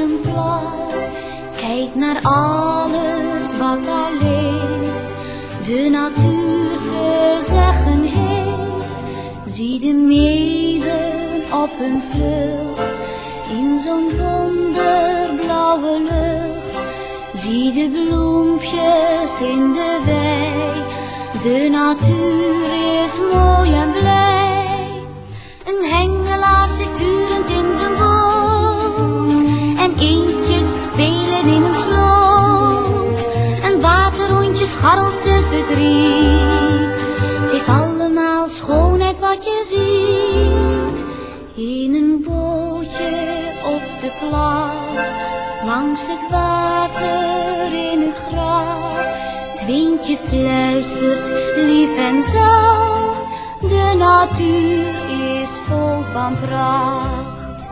een plas. Kijk naar alles wat daar leeft, de natuur te zeggen heeft. Zie de meeuwen op hun vlucht, in zo'n wonderblauwe lucht. Zie de bloempjes in de wei, de natuur is mooi en blij. Een hengelaar zit turend in zijn boot, en eendjes spelen in een sloot. Een waterhondje scharrelt tussen het riet. Het is allemaal schoonheid wat je ziet. In een bootje op de plas, langs het water in het gras. Het windje fluistert lief en zacht, de natuur is vol van pracht.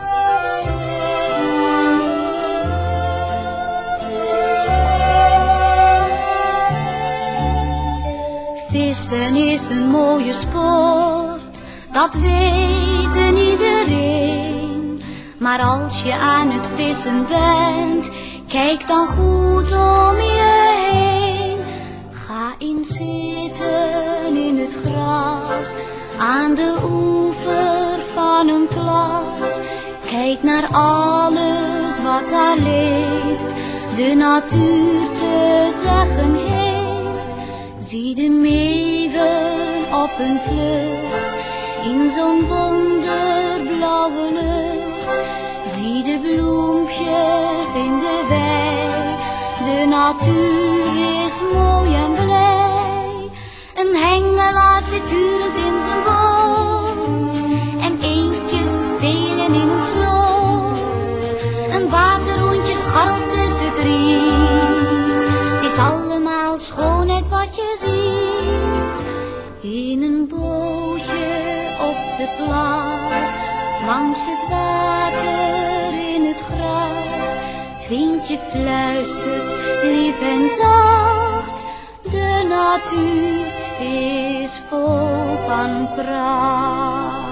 Vissen is een mooie sport, dat weet iedereen. Maar als je aan het vissen bent, kijk dan goed om je heen. Ga eens zitten in het gras, aan de oever van een plas. Kijk naar alles wat daar leeft, de natuur te zeggen heeft. Zie de meeuwen op hun vlucht, in zo'n wonderblauwe lucht. Zie de bloempjes in de wei, de natuur is mooi en blij. Een hengelaar zit turend in zijn boot, en eendjes spelen in een sloot. Een waterhondje scharrelt tussen het riet. Het is allemaal schoonheid wat je ziet. In een bootje op de plas, langs het water in het gras. Het windje fluistert lief en zacht, de natuur is vol van pracht.